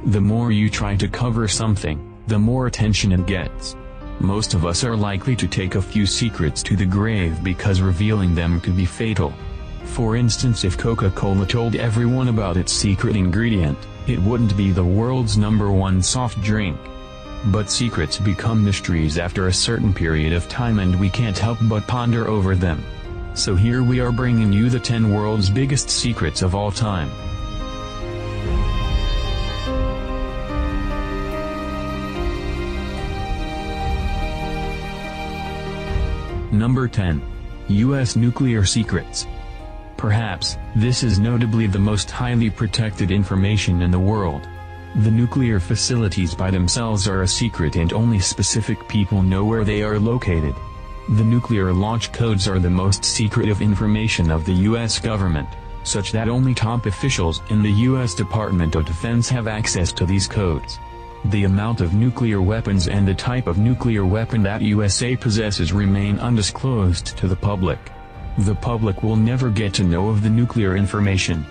The more you try to cover something, the more attention it gets. Most of us are likely to take a few secrets to the grave because revealing them could be fatal. For instance, if Coca Cola told everyone about its secret ingredient, it wouldn't be the world's #1 soft drink. But secrets become mysteries after a certain period of time, and we can't help but ponder over them. So here we are bringing you the 10 world's biggest secrets of all time. Number 10. U.S. Nuclear Secrets. Perhaps, this is notably the most highly protected information in the world. The nuclear facilities by themselves are a secret, and only specific people know where they are located. The nuclear launch codes are the most secretive information of the U.S. government, such that only top officials in the U.S. Department of Defense have access to these codes. The amount of nuclear weapons and the type of nuclear weapon that USA possesses remain undisclosed to the public. The public will never get to know of the nuclear information.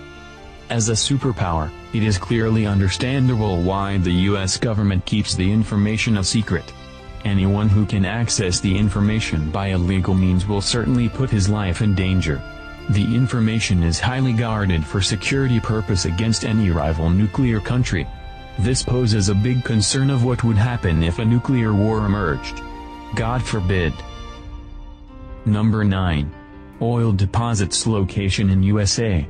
As a superpower, it is clearly understandable why the U.S. government keeps the information a secret. Anyone who can access the information by illegal means will certainly put his life in danger. The information is highly guarded for security purpose against any rival nuclear country. This poses a big concern of what would happen if a nuclear war emerged. God forbid. Number 9. Oil deposits location in USA.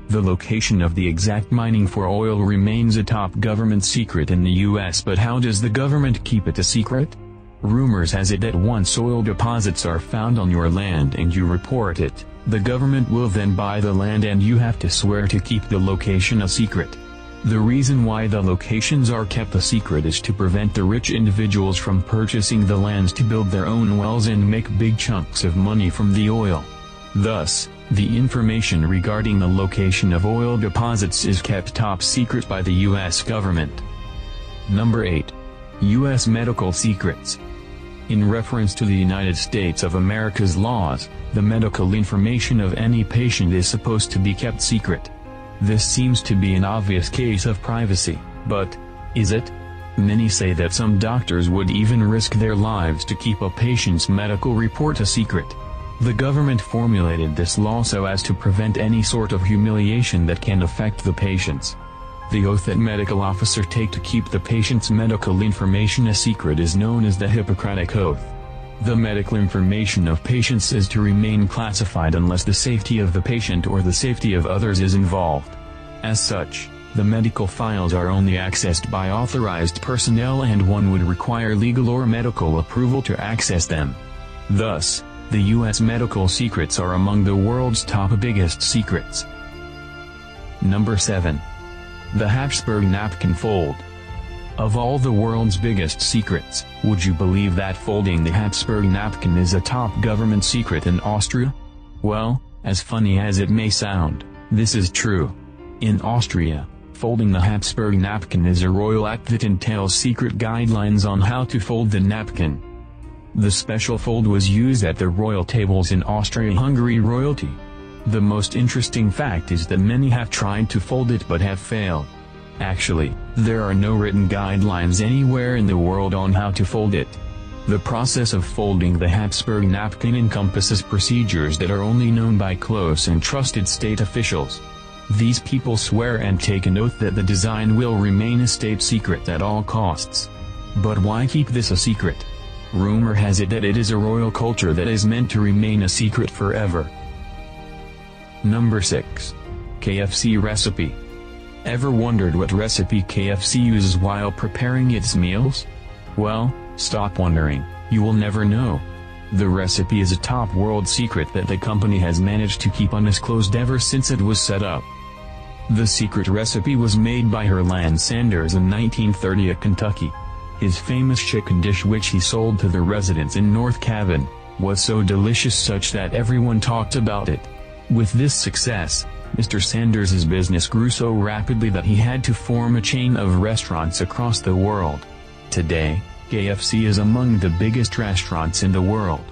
The location of the exact mining for oil remains a top government secret in the US, but how does the government keep it a secret? Rumors has it that once oil deposits are found on your land and you report it, the government will then buy the land and you have to swear to keep the location a secret. The reason why the locations are kept a secret is to prevent the rich individuals from purchasing the lands to build their own wells and make big chunks of money from the oil. Thus, the information regarding the location of oil deposits is kept top secret by the U.S. government. Number 8. U.S. Medical Secrets. In reference to the United States of America's laws, the medical information of any patient is supposed to be kept secret. This seems to be an obvious case of privacy, but is it? Many say that some doctors would even risk their lives to keep a patient's medical report a secret. The government formulated this law so as to prevent any sort of humiliation that can affect the patients. The oath that medical officers take to keep the patient's medical information a secret is known as the Hippocratic Oath. The medical information of patients is to remain classified unless the safety of the patient or the safety of others is involved. As such, the medical files are only accessed by authorized personnel, and one would require legal or medical approval to access them. Thus, the U.S. medical secrets are among the world's top biggest secrets. Number 7. The Habsburg napkin fold. Of all the world's biggest secrets, would you believe that folding the Habsburg napkin is a top government secret in Austria? Well, as funny as it may sound, this is true. In Austria, folding the Habsburg napkin is a royal act that entails secret guidelines on how to fold the napkin. The special fold was used at the royal tables in Austria-Hungary royalty. The most interesting fact is that many have tried to fold it but have failed. Actually, there are no written guidelines anywhere in the world on how to fold it. The process of folding the Habsburg napkin encompasses procedures that are only known by close and trusted state officials. These people swear and take an oath that the design will remain a state secret at all costs. But why keep this a secret? Rumor has it that it is a royal culture that is meant to remain a secret forever. Number 6. KFC recipe. Ever wondered what recipe KFC uses while preparing its meals? Well, stop wondering, you will never know. The recipe is a top world secret that the company has managed to keep undisclosed ever since it was set up. The secret recipe was made by Herland Sanders in 1930 at Kentucky. His famous chicken dish, which he sold to the residents in North Cavan, was so delicious such that everyone talked about it. With this success, Mr. Sanders' business grew so rapidly that he had to form a chain of restaurants across the world. Today, KFC is among the biggest restaurants in the world.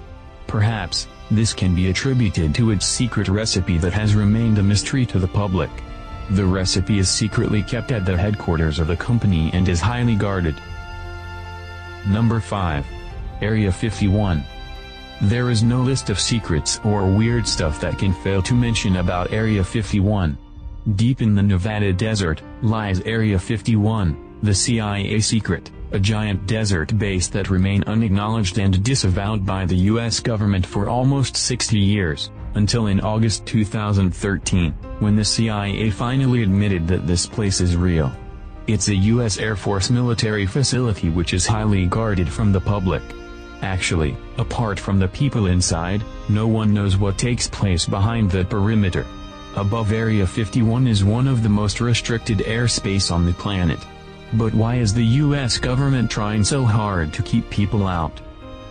Perhaps, this can be attributed to its secret recipe that has remained a mystery to the public. The recipe is secretly kept at the headquarters of the company and is highly guarded. Number 5. Area 51. There is no list of secrets or weird stuff that can fail to mention about Area 51. Deep in the Nevada desert lies Area 51, the CIA secret, a giant desert base that remained unacknowledged and disavowed by the US government for almost 60 years, until in August 2013, when the CIA finally admitted that this place is real. It's a US Air Force military facility which is highly guarded from the public. Actually, apart from the people inside, no one knows what takes place behind the perimeter. Above Area 51 is one of the most restricted airspace on the planet. But why is the US government trying so hard to keep people out?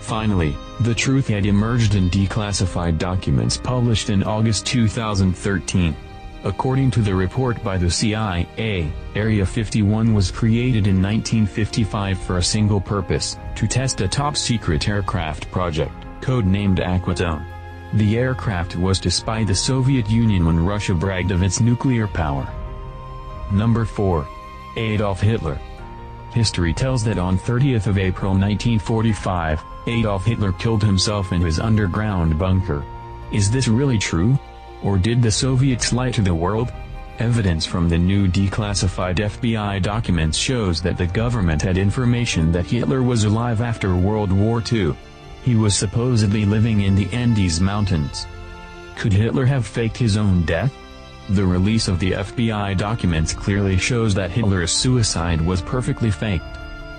Finally, the truth had emerged in declassified documents published in August 2013. According to the report by the CIA, Area 51 was created in 1955 for a single purpose, to test a top-secret aircraft project, codenamed Aquatone. The aircraft was to spy the Soviet Union when Russia bragged of its nuclear power. Number 4. Adolf Hitler. History tells that on 30th of April 1945, Adolf Hitler killed himself in his underground bunker. Is this really true? Or did the Soviets lie to the world? Evidence from the new declassified FBI documents shows that the government had information that Hitler was alive after World War II. He was supposedly living in the Andes Mountains. Could Hitler have faked his own death? The release of the FBI documents clearly shows that Hitler's suicide was perfectly faked.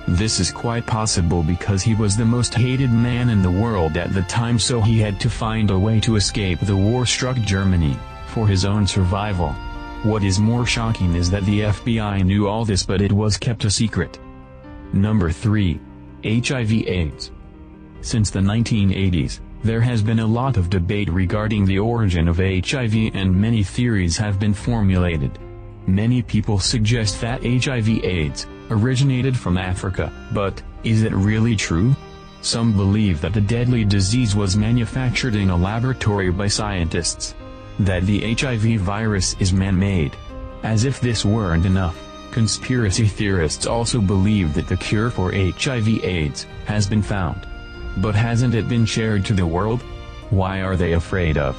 This is quite possible because he was the most hated man in the world at the time, so he had to find a way to escape the war-struck Germany, for his own survival. What is more shocking is that the FBI knew all this but it was kept a secret. Number 3. HIV/AIDS. Since the 1980s, there has been a lot of debate regarding the origin of HIV and many theories have been formulated. Many people suggest that HIV/AIDS originated from Africa, but is it really true? Some believe that the deadly disease was manufactured in a laboratory by scientists. That the HIV virus is man-made. As if this weren't enough, conspiracy theorists also believe that the cure for HIV/AIDS has been found. But hasn't it been shared to the world? Why are they afraid of?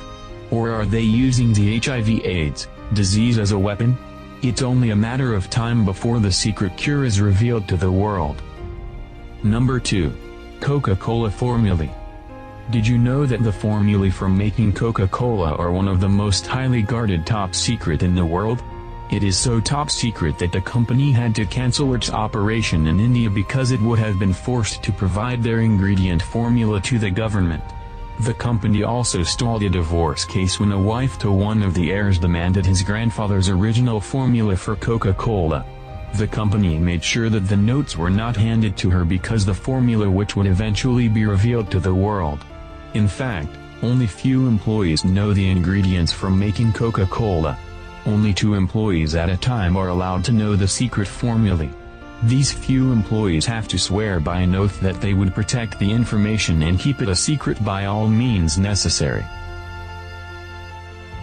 Or are they using the HIV/AIDS disease as a weapon? It's only a matter of time before the secret cure is revealed to the world. Number 2. Coca Cola formulae. Did you know that the formulae for making Coca Cola are one of the most highly guarded top secret in the world? It is so top secret that the company had to cancel its operation in India because it would have been forced to provide their ingredient formula to the government. The company also stalled a divorce case when a wife to one of the heirs demanded his grandfather's original formula for Coca-Cola. The company made sure that the notes were not handed to her because the formula which would eventually be revealed to the world. In fact, only few employees know the ingredients for making Coca-Cola. Only 2 employees at a time are allowed to know the secret formulae. These few employees have to swear by an oath that they would protect the information and keep it a secret by all means necessary.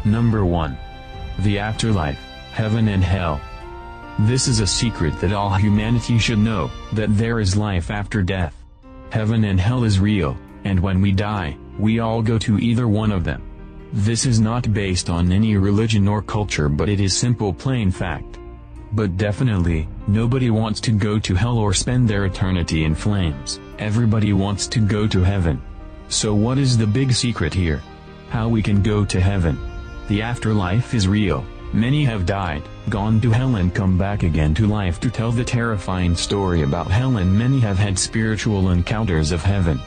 Number 1. The afterlife, heaven and hell. This is a secret that all humanity should know, that there is life after death. Heaven and hell is real, and when we die, we all go to either one of them. This is not based on any religion or culture, but it is simple plain fact. But definitely, nobody wants to go to hell or spend their eternity in flames. Everybody wants to go to heaven. So what is the big secret here? How we can go to heaven? The afterlife is real. Many have died, gone to hell and come back again to life to tell the terrifying story about hell, and many have had spiritual encounters of heaven.